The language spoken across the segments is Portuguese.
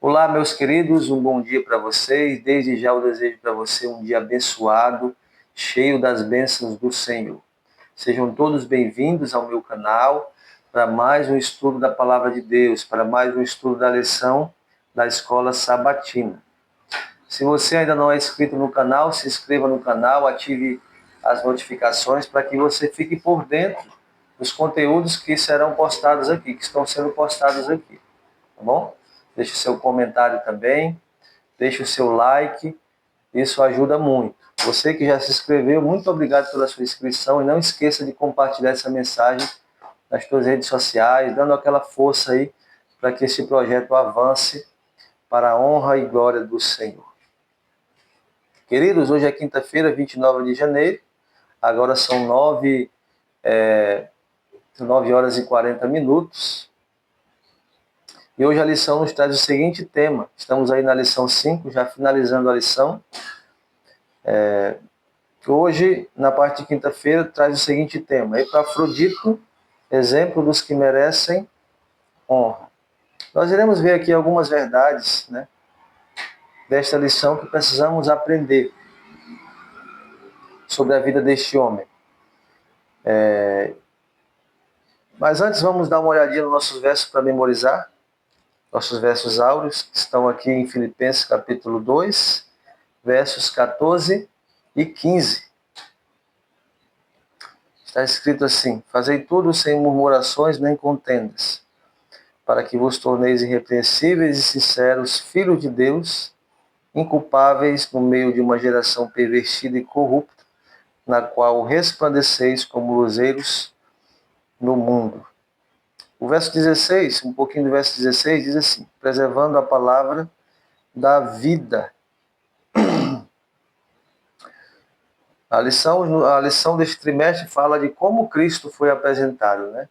Olá, meus queridos, um bom dia para vocês. Desde já eu desejo para você um dia abençoado, cheio das bênçãos do Senhor. Sejam todos bem-vindos ao meu canal para mais um estudo da Palavra de Deus, para mais um estudo da lição da Escola Sabatina. Se você ainda não é inscrito no canal, se inscreva no canal, ative as notificações para que você fique por dentro dos conteúdos que serão postados aqui, que estão sendo postados aqui, tá bom? Deixe o seu comentário também, deixe o seu like, isso ajuda muito. Você que já se inscreveu, muito obrigado pela sua inscrição e não esqueça de compartilhar essa mensagem nas suas redes sociais, dando aquela força aí para que esse projeto avance para a honra e glória do Senhor. Queridos, hoje é quinta-feira, 29 de janeiro, agora são 9 horas e 40 minutos. E hoje a lição nos traz o seguinte tema. Estamos aí na lição 5, já finalizando a lição. Hoje, na parte de quinta-feira, traz o seguinte tema. Epafrodito, exemplo dos que merecem honra. Nós iremos ver aqui algumas verdades, né, desta lição que precisamos aprender sobre a vida deste homem. Mas antes vamos dar uma olhadinha nos nossos versos para memorizar. Nossos versos áureos, que estão aqui em Filipenses capítulo 2, versos 14 e 15. Está escrito assim: Fazei tudo sem murmurações nem contendas, para que vos torneis irrepreensíveis e sinceros, filhos de Deus, inculpáveis no meio de uma geração pervertida e corrupta, na qual resplandeceis como luzeiros no mundo. O verso 16, um pouquinho do verso 16, diz assim: preservando a palavra da vida. A lição deste trimestre fala de como Cristo foi apresentado, né?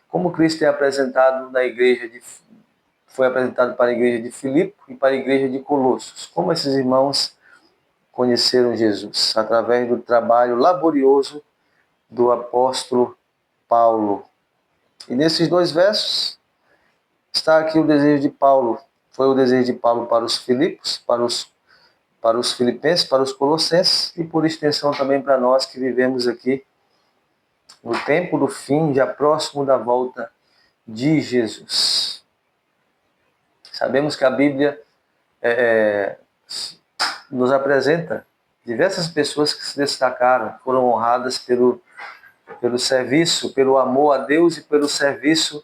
Como Cristo é apresentado na igreja foi apresentado para a igreja de Filipe e para a igreja de Colossos. Como esses irmãos conheceram Jesus? Através do trabalho laborioso do apóstolo Paulo. E nesses dois versos está aqui o desejo de Paulo. Foi o desejo de Paulo para os Filipos, para os filipenses, para os colossenses e por extensão também para nós que vivemos aqui no tempo do fim, já próximo da volta de Jesus. Sabemos que a Bíblia nos apresenta diversas pessoas que se destacaram, foram honradas pelo serviço, pelo amor a Deus e pelo serviço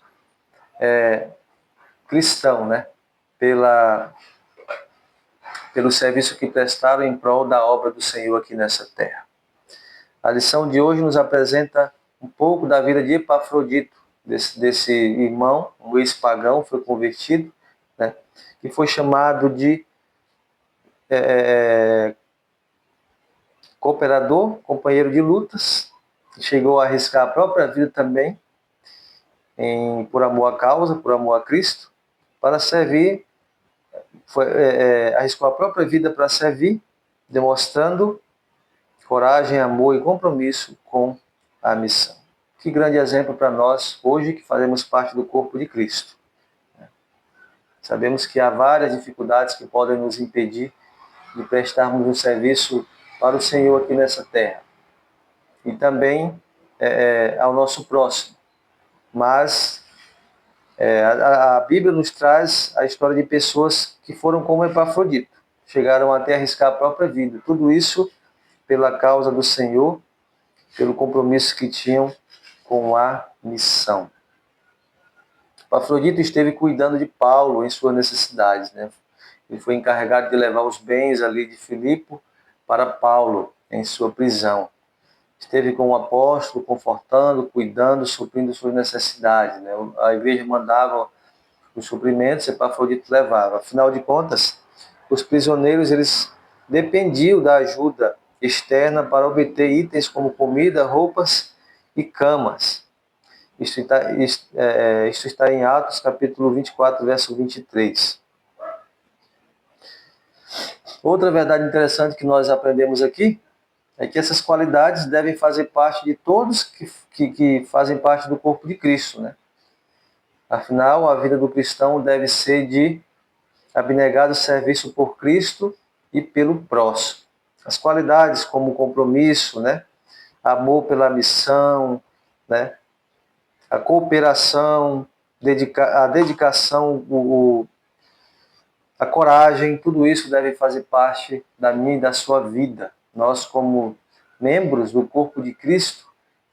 cristão, né? Pelo serviço que prestaram em prol da obra do Senhor aqui nessa terra. A lição de hoje nos apresenta um pouco da vida de Epafrodito, desse irmão, um ex-pagão, foi convertido, né, que foi chamado de cooperador, companheiro de lutas, chegou a arriscar a própria vida também, por amor à causa, por amor a Cristo, para servir, arriscou a própria vida para servir, demonstrando coragem, amor e compromisso com a missão. Que grande exemplo para nós hoje que fazemos parte do corpo de Cristo. Sabemos que há várias dificuldades que podem nos impedir de prestarmos um serviço para o Senhor aqui nessa terra. E também ao nosso próximo. Mas a Bíblia nos traz a história de pessoas que foram como Epafrodito. Chegaram até a arriscar a própria vida. Tudo isso pela causa do Senhor, pelo compromisso que tinham com a missão. Epafrodito esteve cuidando de Paulo em suas necessidades, né? Ele foi encarregado de levar os bens ali de Filipe para Paulo em sua prisão. Esteve com o apóstolo, confortando, cuidando, suprindo suas necessidades, né? A igreja mandava os suprimentos, Epafrodito levava. Afinal de contas, os prisioneiros eles dependiam da ajuda externa para obter itens como comida, roupas e camas. Isto está em Atos, capítulo 24, verso 23. Outra verdade interessante que nós aprendemos aqui é que essas qualidades devem fazer parte de todos que fazem parte do corpo de Cristo, né? Afinal, a vida do cristão deve ser de abnegado serviço por Cristo e pelo próximo. As qualidades como compromisso, né? Amor pela missão, né? A cooperação, a dedicação, a coragem, tudo isso deve fazer parte da minha e da sua vida. Nós, como membros do corpo de Cristo,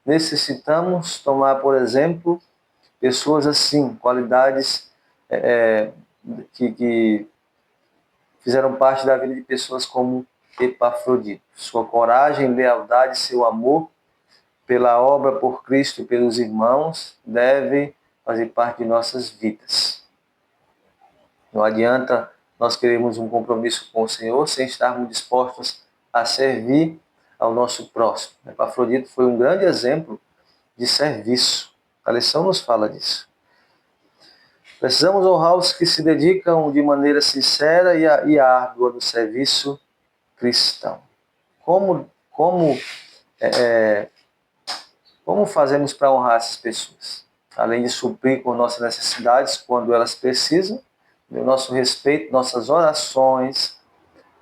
necessitamos tomar, por exemplo, pessoas assim, qualidades que fizeram parte da vida de pessoas como Epafrodito. Sua coragem, lealdade, seu amor pela obra por Cristo e pelos irmãos deve fazer parte de nossas vidas. Não adianta nós queremos um compromisso com o Senhor sem estarmos dispostos a servir ao nosso próximo. Epafrodito foi um grande exemplo de serviço. A lição nos fala disso. Precisamos honrar os que se dedicam de maneira sincera e árdua no serviço cristão. Como fazemos para honrar essas pessoas? Além de suprir com nossas necessidades quando elas precisam, o nosso respeito, nossas orações,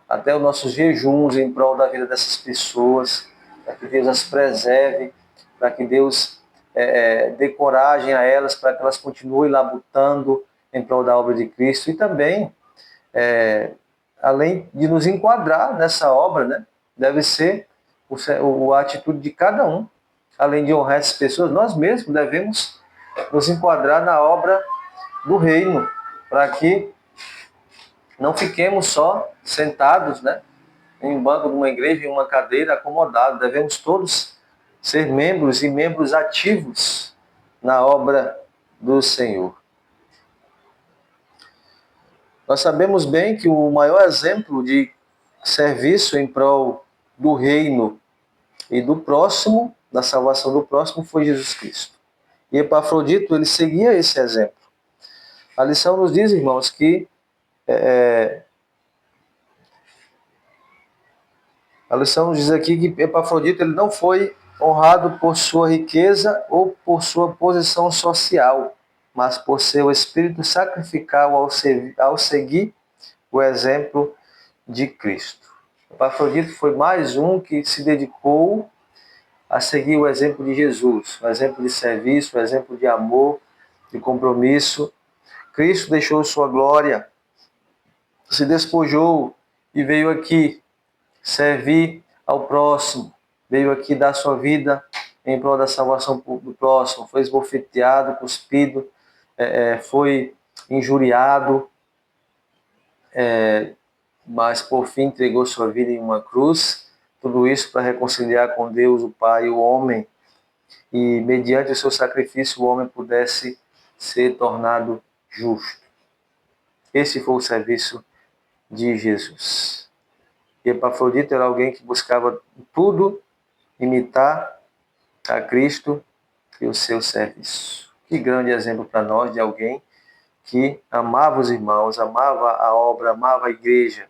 até os nossos jejuns em prol da vida dessas pessoas, para que Deus as preserve, para que Deus dê coragem a elas, para que elas continuem labutando em prol da obra de Cristo. E também, além de nos enquadrar nessa obra, né, deve ser a atitude de cada um. Além de honrar essas pessoas, nós mesmos devemos nos enquadrar na obra do reino, para que não fiquemos só sentados, né, em um banco de uma igreja, em uma cadeira, acomodados. Devemos todos ser membros e membros ativos na obra do Senhor. Nós sabemos bem que o maior exemplo de serviço em prol do reino e do próximo, da salvação do próximo, foi Jesus Cristo. E Epafrodito, ele seguia esse exemplo. A lição nos diz, irmãos, que a lição nos diz aqui que Epafrodito ele não foi honrado por sua riqueza ou por sua posição social, mas por seu espírito sacrificial ao seguir o exemplo de Cristo. Epafrodito foi mais um que se dedicou a seguir o exemplo de Jesus, o exemplo de serviço, o exemplo de amor, de compromisso. Cristo deixou sua glória, se despojou e veio aqui servir ao próximo, veio aqui dar sua vida em prol da salvação do próximo, foi esbofeteado, cuspido, foi injuriado, mas por fim entregou sua vida em uma cruz, tudo isso para reconciliar com Deus, o Pai e o homem, e mediante o seu sacrifício o homem pudesse ser tornado justo. Esse foi o serviço de Jesus. E Epafrodito era alguém que buscava tudo imitar a Cristo e o seu serviço. Que grande exemplo para nós de alguém que amava os irmãos, amava a obra, amava a igreja.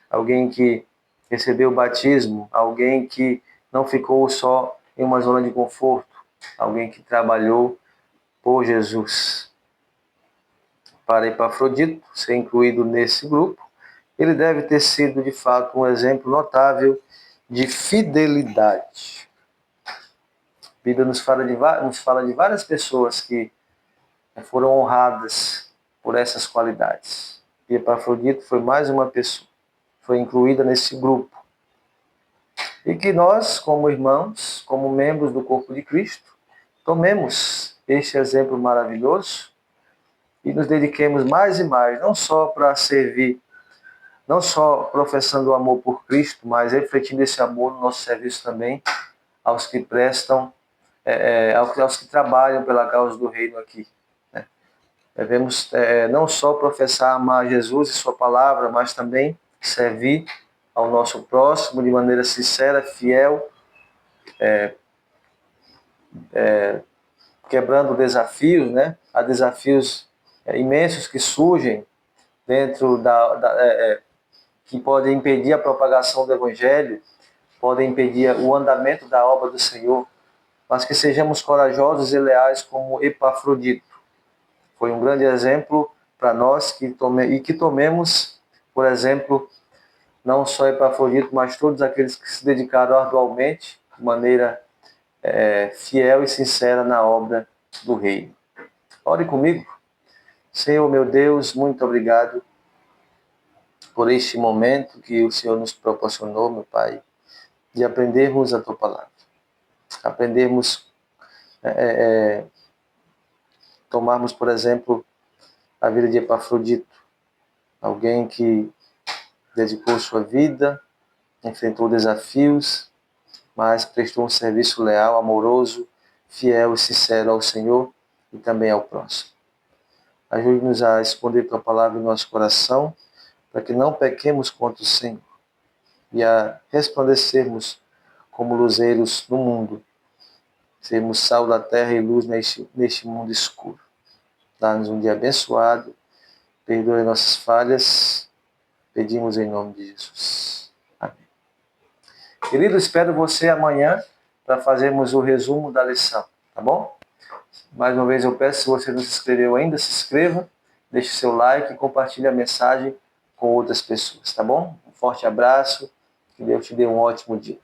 Alguém que recebeu o batismo, alguém que não ficou só em uma zona de conforto, alguém que trabalhou por Jesus. Para Epafrodito ser incluído nesse grupo, ele deve ter sido, de fato, um exemplo notável de fidelidade. A Bíblia nos fala de várias pessoas que foram honradas por essas qualidades. E Epafrodito foi mais uma pessoa, foi incluída nesse grupo. E que nós, como irmãos, como membros do corpo de Cristo, tomemos este exemplo maravilhoso e nos dediquemos mais e mais, não só para servir, não só professando o amor por Cristo, mas refletindo esse amor no nosso serviço também aos que prestam, aos que trabalham pela causa do reino aqui. Né? Devemos não só professar amar Jesus e sua palavra, mas também servir ao nosso próximo de maneira sincera, fiel, quebrando desafios, né? Há desafios imensos que surgem dentro que podem impedir a propagação do Evangelho, podem impedir o andamento da obra do Senhor, mas que sejamos corajosos e leais como Epafrodito. Foi um grande exemplo para nós e que tomemos, por exemplo, não só Epafrodito, mas todos aqueles que se dedicaram arduamente, de maneira fiel e sincera na obra do Reino. Ore comigo. Senhor, meu Deus, muito obrigado por este momento que o Senhor nos proporcionou, meu Pai, de aprendermos a Tua Palavra. Aprendermos, tomarmos, por exemplo, a vida de Epafrodito, alguém que dedicou sua vida, enfrentou desafios, mas prestou um serviço leal, amoroso, fiel e sincero ao Senhor e também ao próximo. Ajude-nos a esconder Tua Palavra em nosso coração, para que não pequemos contra o Senhor e a resplandecermos como luzeiros no mundo, sermos sal da terra e luz neste mundo escuro. Dá-nos um dia abençoado, perdoe nossas falhas, pedimos em nome de Jesus. Amém. Querido, espero você amanhã para fazermos o resumo da lição, tá bom? Mais uma vez eu peço, se você não se inscreveu ainda, se inscreva, deixe seu like e compartilhe a mensagem com outras pessoas, tá bom? Um forte abraço, que Deus te dê um ótimo dia.